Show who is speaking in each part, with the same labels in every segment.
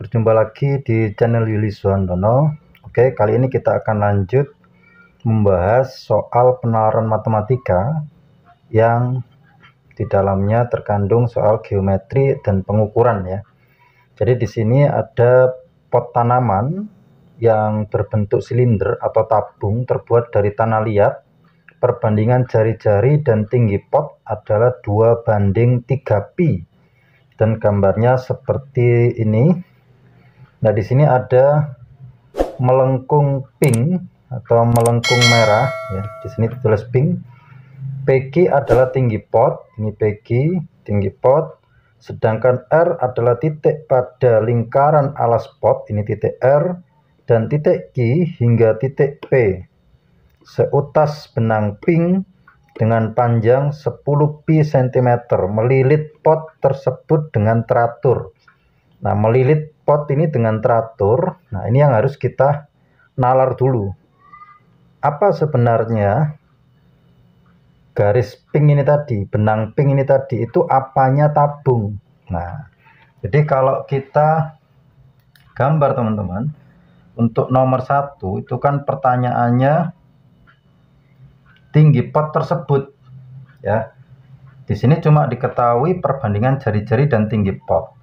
Speaker 1: berjumpa lagi di channel Yuli Suhandono. Oke, kali ini kita akan lanjut membahas soal penalaran matematika yang di dalamnya terkandung soal geometri dan pengukuran ya. Jadi di sini ada pot tanaman yang berbentuk silinder atau tabung terbuat dari tanah liat. Perbandingan jari-jari dan tinggi pot adalah 2:3pi. Dan gambarnya seperti ini. Nah, di sini ada melengkung pink atau melengkung merah ya. Di sini ditulis pink. PG adalah tinggi pot, ini PG, tinggi pot. Sedangkan R adalah titik pada lingkaran alas pot, ini titik R, dan titik Q hingga titik P. Seutas benang pink dengan panjang 10pi cm melilit pot tersebut dengan teratur. Nah, melilit pot ini dengan teratur. Nah, ini yang harus kita nalar dulu. Apa sebenarnya garis pink ini tadi, benang pink ini tadi, itu apanya tabung? Nah, jadi kalau kita gambar teman-teman, untuk nomor 1 itu kan pertanyaannya tinggi pot tersebut ya. Di sini cuma diketahui perbandingan jari-jari dan tinggi pot.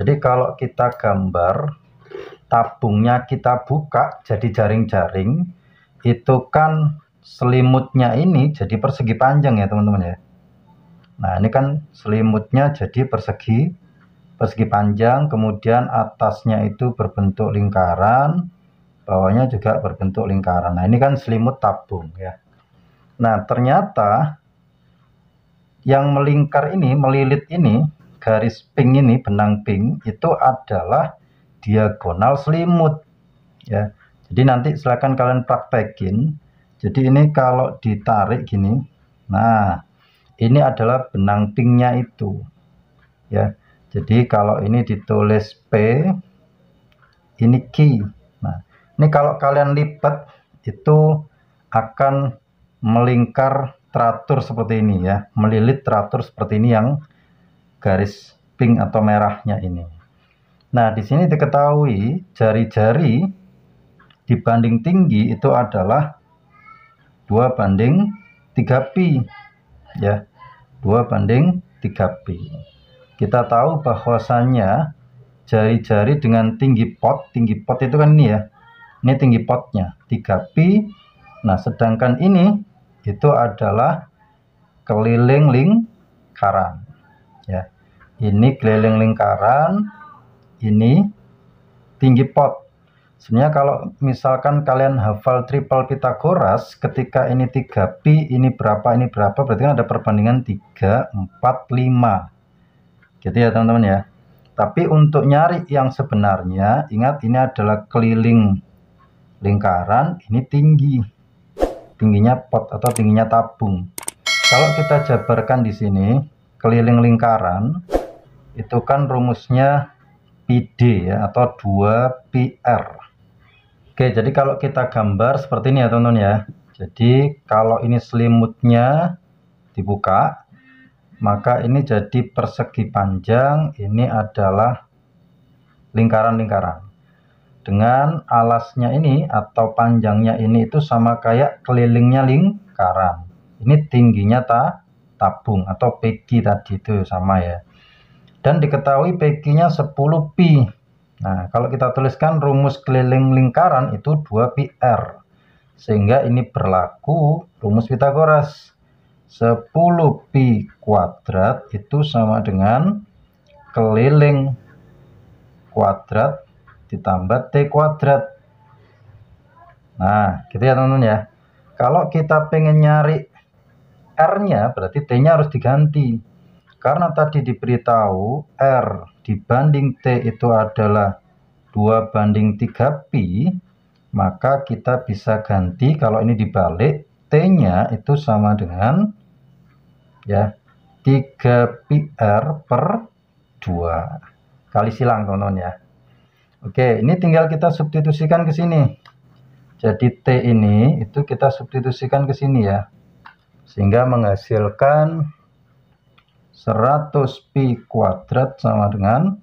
Speaker 1: Jadi kalau kita gambar tabungnya kita buka jadi jaring-jaring, itu kan selimutnya ini jadi persegi panjang ya teman-teman ya. Nah, ini kan selimutnya jadi persegi panjang, kemudian atasnya itu berbentuk lingkaran, bawahnya juga berbentuk lingkaran. Nah, ini kan selimut tabung ya. Nah, ternyata yang melingkar ini, melilit ini, garis pink ini, benang pink, itu adalah diagonal selimut. Ya, jadi nanti silakan kalian praktekin. Jadi ini kalau ditarik gini, nah, ini adalah benang pinknya itu. Ya, jadi kalau ini ditulis P, ini Q. Nah, ini kalau kalian lipat, itu akan melingkar teratur seperti ini ya, melilit teratur seperti ini yang garis pink atau merahnya ini. Nah, di sini diketahui jari-jari dibanding tinggi itu adalah 2:3pi ya, 2:3pi. Kita tahu bahwasannya jari-jari dengan tinggi pot itu kan ini ya, ini tinggi potnya 3pi. Nah, sedangkan ini itu adalah keliling lingkaran ya. Ini keliling lingkaran, ini tinggi pot. Sebenarnya kalau misalkan kalian hafal triple Pythagoras, ketika ini 3pi, ini berapa, berarti kan ada perbandingan 3, 4, 5. Gitu ya teman-teman ya. Tapi untuk nyari yang sebenarnya, ingat ini adalah keliling lingkaran, ini tingginya pot atau tingginya tabung. Kalau kita jabarkan di sini keliling lingkaran itu kan rumusnya PD ya, atau 2πr. Oke, jadi kalau kita gambar seperti ini ya teman-teman ya. Jadi kalau ini selimutnya dibuka, maka ini jadi persegi panjang, ini adalah lingkaran-lingkaran. Dengan alasnya ini atau panjangnya ini itu sama kayak kelilingnya lingkaran. Ini tingginya tabung atau PG tadi itu sama ya. Dan diketahui PG-nya 10pi. Nah, kalau kita tuliskan rumus keliling lingkaran itu 2πr. Sehingga ini berlaku rumus Pythagoras. 10pi kuadrat itu sama dengan keliling kuadrat ditambah T kuadrat. Nah, gitu ya teman-teman ya. Kalau kita pengen nyari R-nya, berarti T-nya harus diganti. Karena tadi diberitahu R dibanding T itu adalah 2:3pi, maka kita bisa ganti, kalau ini dibalik, T-nya itu sama dengan ya 3πr/2. Kali silang teman-teman ya. Oke, ini tinggal kita substitusikan ke sini. Jadi T ini itu kita substitusikan ke sini ya. Sehingga menghasilkan 100pi kuadrat sama dengan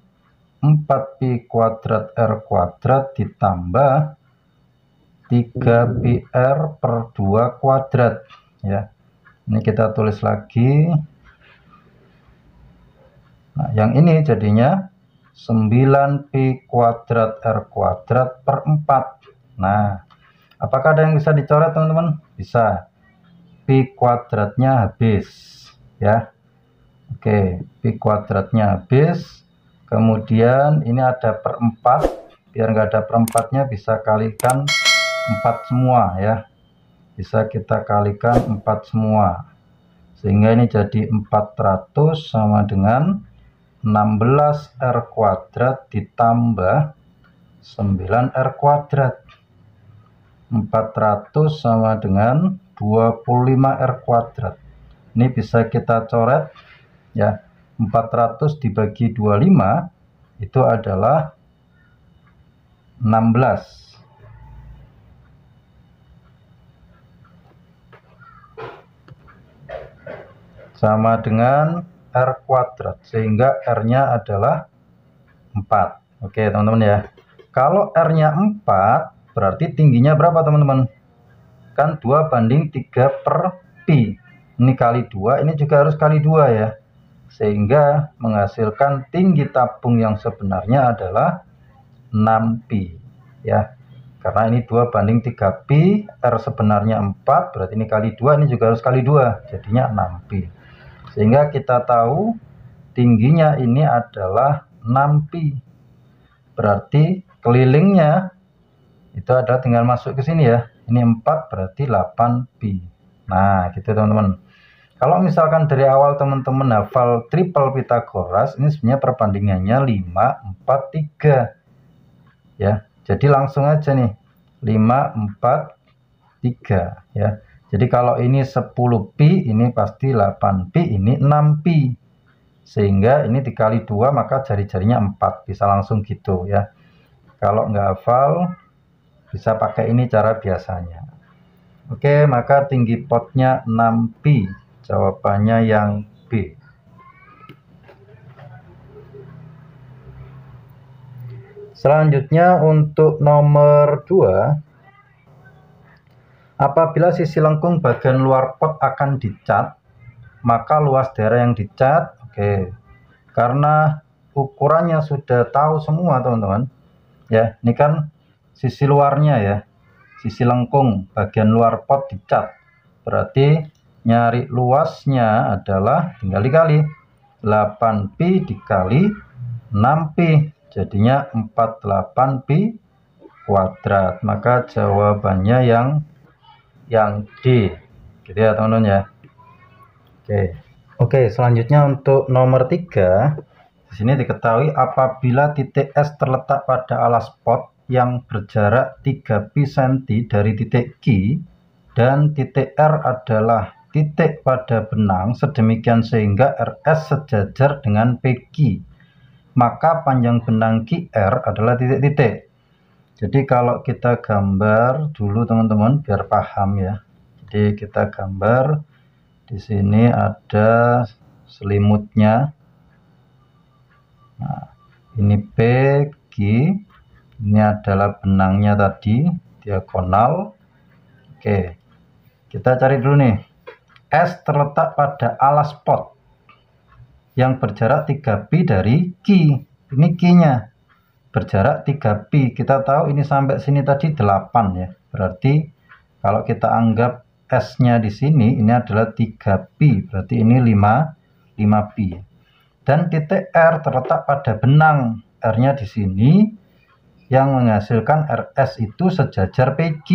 Speaker 1: 4pi kuadrat R kuadrat ditambah 3pi R per 2 kuadrat ya. Ini kita tulis lagi. Nah, yang ini jadinya 9pi kuadrat R kuadrat per 4. Nah, apakah ada yang bisa dicoret teman-teman? Bisa. Pi kuadratnya habis ya. Oke, pi kuadratnya habis. Kemudian ini ada per 4. Biar nggak ada per 4-nya bisa kalikan 4 semua ya. Bisa kita kalikan 4 semua. Sehingga ini jadi 400 sama dengan 16R kuadrat ditambah 9R kuadrat. 400 sama dengan 25R kuadrat. Ini bisa kita coret ya. 400 dibagi 25 itu adalah 16. Sama dengan R kuadrat, sehingga R-nya adalah 4. Oke teman-teman ya. Kalau R-nya 4 berarti tingginya berapa teman-teman? Kan 2 banding 3 per pi. Ini kali 2, ini juga harus kali 2 ya. Sehingga menghasilkan tinggi tabung yang sebenarnya adalah 6pi ya. Karena ini 2 banding 3pi, R sebenarnya 4, berarti ini kali 2, ini juga harus kali 2, jadinya 6pi. Sehingga kita tahu tingginya ini adalah 6pi. Berarti kelilingnya itu adalah tinggal masuk ke sini ya. Ini 4 berarti 8pi. Nah, gitu teman-teman. Kalau misalkan dari awal teman-teman hafal triple Pythagoras, ini sebenarnya perbandingannya 5, 4, 3. Ya, jadi langsung aja nih. 5, 4, 3 ya. Jadi kalau ini 10pi, ini pasti 8pi, ini 6pi. Sehingga ini dikali 2, maka jari-jarinya 4. Bisa langsung gitu ya. Kalau nggak hafal, bisa pakai ini cara biasanya. Oke, maka tinggi potnya 6pi. Jawabannya yang B. Selanjutnya untuk nomor 2. Apabila sisi lengkung bagian luar pot akan dicat, maka luas daerah yang dicat, oke, karena ukurannya sudah tahu semua teman-teman ya. Ini kan sisi luarnya ya, sisi lengkung bagian luar pot dicat, berarti nyari luasnya adalah tinggal dikali 8pi dikali 6pi, jadinya 48pi kuadrat. Maka jawabannya yang D, gitu ya teman-teman ya. Oke, selanjutnya untuk nomor 3. Di sini diketahui apabila titik S terletak pada alas pot yang berjarak 3pi cm dari titik Q dan titik R adalah titik pada benang sedemikian sehingga RS sejajar dengan PQ, maka panjang benang QR adalah titik-titik. Jadi kalau kita gambar dulu teman-teman biar paham ya. Jadi kita gambar di sini ada selimutnya. Nah, ini PQ, ini adalah benangnya tadi diagonal. Oke, kita cari dulu nih. S terletak pada alas pot yang berjarak 3pi dari Q. Ini Q-nya. Berjarak 3pi, kita tahu ini sampai sini tadi 8 ya. Berarti kalau kita anggap S-nya di sini ini adalah 3pi, berarti ini 5pi. Dan titik R terletak pada benang, R-nya di sini yang menghasilkan RS itu sejajar PQ.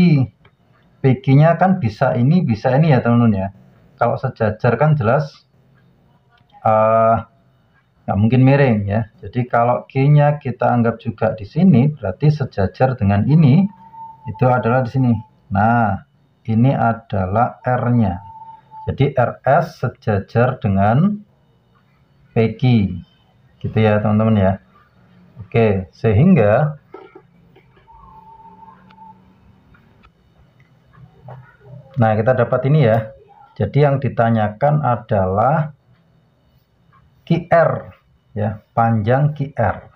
Speaker 1: PQ-nya kan bisa ini ya teman-teman ya. Kalau sejajar kan jelas nggak mungkin miring ya. Jadi kalau Q-nya kita anggap juga di sini, berarti sejajar dengan ini, itu adalah di sini. Nah, ini adalah R-nya. Jadi RS sejajar dengan PQ. Gitu ya teman-teman ya. Oke, sehingga nah kita dapat ini ya. Jadi yang ditanyakan adalah QR ya, panjang QR.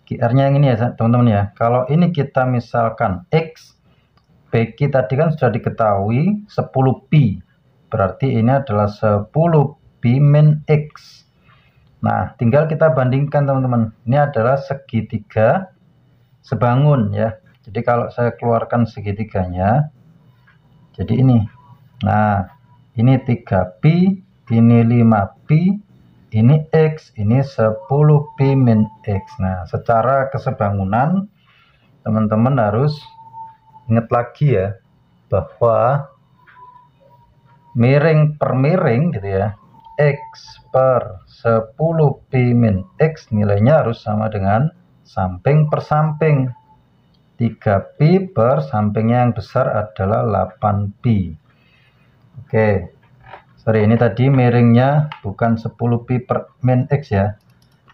Speaker 1: QR-nya yang ini ya teman-teman ya. Kalau ini kita misalkan X, PQ tadi kan sudah diketahui 10pi. Berarti ini adalah 10pi min X. Nah, tinggal kita bandingkan teman-teman. Ini adalah segitiga sebangun ya. Jadi kalau saya keluarkan segitiganya, jadi ini. Nah, ini 3pi, ini 5pi, ini X, ini 10pi min X. Nah, secara kesebangunan teman-teman harus ingat lagi ya, bahwa miring per miring gitu ya, X per 10pi min X nilainya harus sama dengan samping per samping. 3pi per sampingnya yang besar adalah 8pi. Oke, sorry, ini tadi miringnya bukan 10pi per min X ya,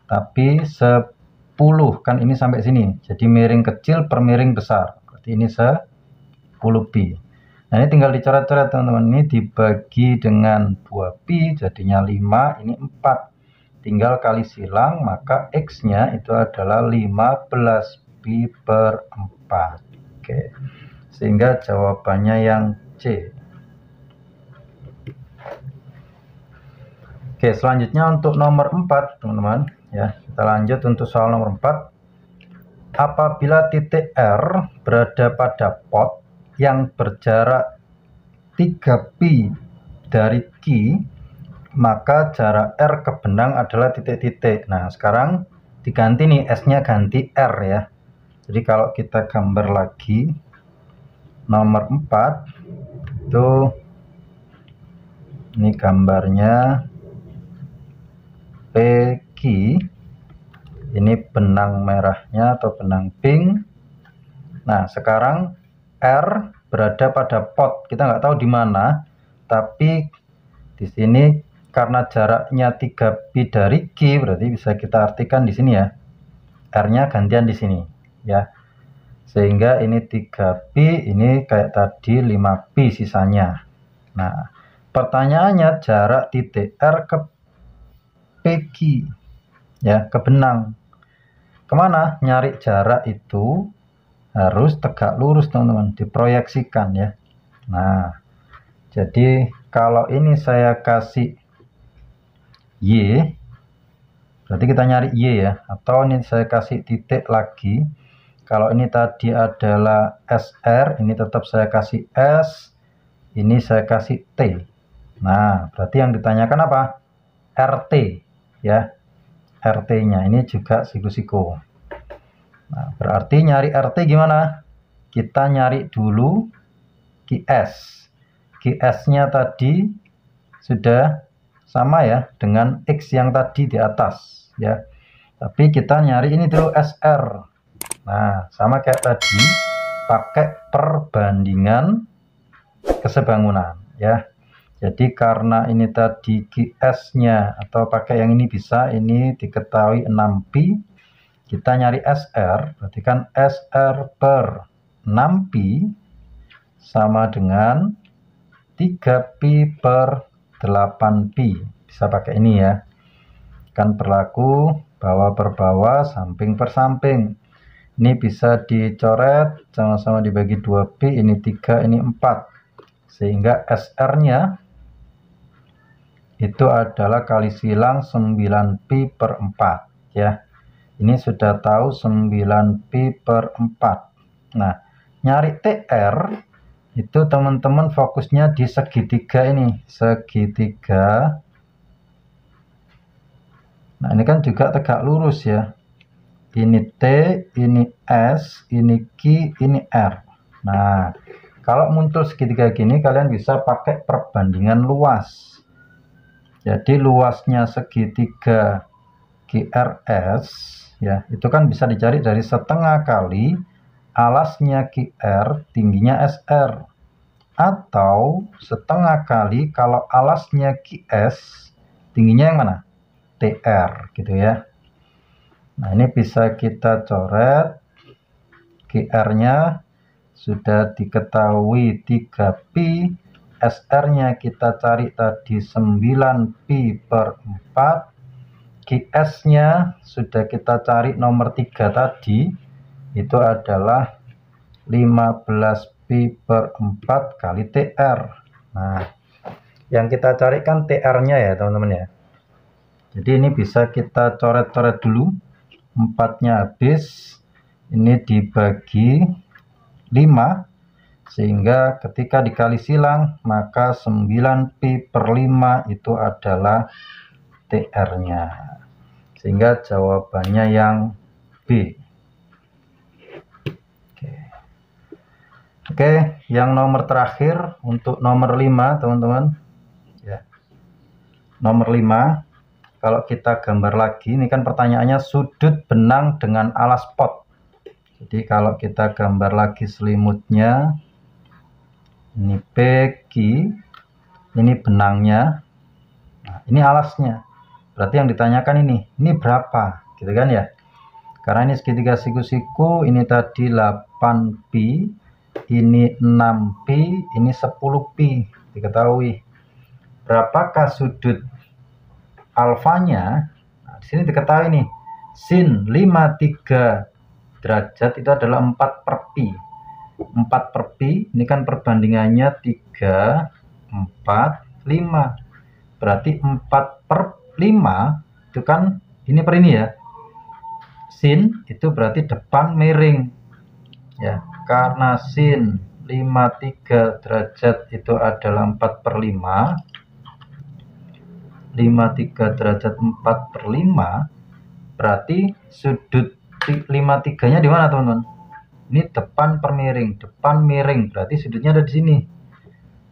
Speaker 1: tapi 10, kan ini sampai sini. Jadi miring kecil per miring besar. Berarti ini 10pi. Nah, ini tinggal dicoret-coret teman-teman. Ini dibagi dengan 2pi jadinya 5, ini 4. Tinggal kali silang, maka X-nya itu adalah 15pi per 4. Oke, sehingga jawabannya yang C. Oke, selanjutnya untuk nomor 4 teman-teman ya, kita lanjut untuk soal nomor 4. Apabila titik R berada pada pot yang berjarak 3pi dari Q, maka jarak R ke benang adalah titik-titik. Nah, sekarang diganti nih, S-nya ganti R ya. Jadi kalau kita gambar lagi nomor 4 itu, ini gambarnya PQ, ini benang merahnya atau benang pink. Nah, sekarang R berada pada pot, kita nggak tahu di mana, tapi di sini karena jaraknya 3pi dari Q, berarti bisa kita artikan di sini ya, R-nya gantian di sini ya, sehingga ini 3pi, ini kayak tadi 5pi sisanya. Nah, pertanyaannya jarak titik R ke PQ ya, ke benang kemana? Nyari jarak itu harus tegak lurus teman-teman, diproyeksikan ya. Nah, jadi kalau ini saya kasih Y, berarti kita nyari Y ya, atau ini saya kasih titik lagi. Kalau ini tadi adalah SR, ini tetap saya kasih S, ini saya kasih T. Nah, berarti yang ditanyakan apa? RT ya, RT-nya ini juga siku-siku. Nah, berarti nyari RT gimana? Kita nyari dulu QS. QS-nya tadi sudah sama ya dengan X yang tadi di atas ya. Tapi kita nyari ini dulu SR. Nah, sama kayak tadi, pakai perbandingan kesebangunan ya. Jadi karena ini tadi QS-nya atau pakai yang ini bisa, ini diketahui 6pi, kita nyari SR, berarti kan SR per 6pi sama dengan 3pi per 8pi. Bisa pakai ini ya, kan berlaku bawah per bawah, samping per samping. Ini bisa dicoret, sama-sama dibagi 2pi, ini 3, ini 4. Sehingga SR-nya itu adalah kali silang 9pi per 4 ya. Ini sudah tahu 9pi per 4. Nah, nyari TR itu teman-teman fokusnya di segitiga ini, segitiga. Nah, ini kan juga tegak lurus ya. Ini T, ini S, ini Q, ini R. Nah, kalau muncul segitiga gini, kalian bisa pakai perbandingan luas. Jadi luasnya segitiga QRS ya, itu kan bisa dicari dari setengah kali alasnya QR, tingginya SR, atau setengah kali kalau alasnya QS, tingginya yang mana? TR gitu ya. Nah, ini bisa kita coret. QR-nya sudah diketahui 3pi, SR-nya kita cari tadi 9pi per 4, QS-nya sudah kita cari nomor 3 tadi, itu adalah 15pi per 4 kali TR. Nah, yang kita carikan TR-nya ya teman-teman ya. Jadi ini bisa kita coret-coret dulu. 4-nya habis, ini dibagi 5, sehingga ketika dikali silang maka 9pi per 5 itu adalah TR-nya, sehingga jawabannya yang B. Oke, yang nomor terakhir untuk nomor 5 teman-teman ya. Nomor 5, kalau kita gambar lagi, ini kan pertanyaannya sudut benang dengan alas pot. Jadi kalau kita gambar lagi selimutnya, ini Peggy, ini benangnya, nah, ini alasnya. Berarti yang ditanyakan ini berapa, gitu kan ya? Karena ini segitiga siku-siku, ini tadi 8pi, ini 6pi, ini 10pi, diketahui. Berapakah sudut alfanya? Nah, di sini diketahui nih, sin 53 derajat itu adalah 4 per pi. 4 per pi, ini kan perbandingannya 3, 4, 5. Berarti 4 per 5 itu kan ini per ini ya. Sin itu berarti depan miring. Ya, karena sin 53 derajat itu adalah 4 per 5. 53 derajat 4 per 5, berarti sudut 53-nya di mana teman-teman? Ini depan per miring, depan miring, berarti sudutnya ada di sini.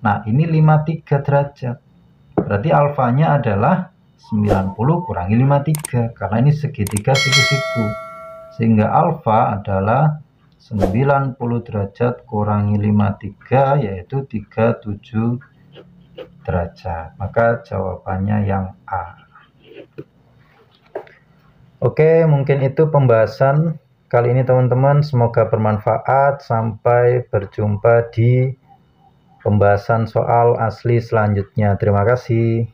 Speaker 1: Nah, ini 53 derajat. Berarti alfanya adalah 90 kurangi 53, karena ini segitiga siku-siku. Sehingga alfa adalah 90 derajat kurangi 53, yaitu 37 derajat. Maka jawabannya yang A. Oke, mungkin itu pembahasan kali ini teman-teman. Semoga bermanfaat. Sampai berjumpa di pembahasan soal asli selanjutnya. Terima kasih.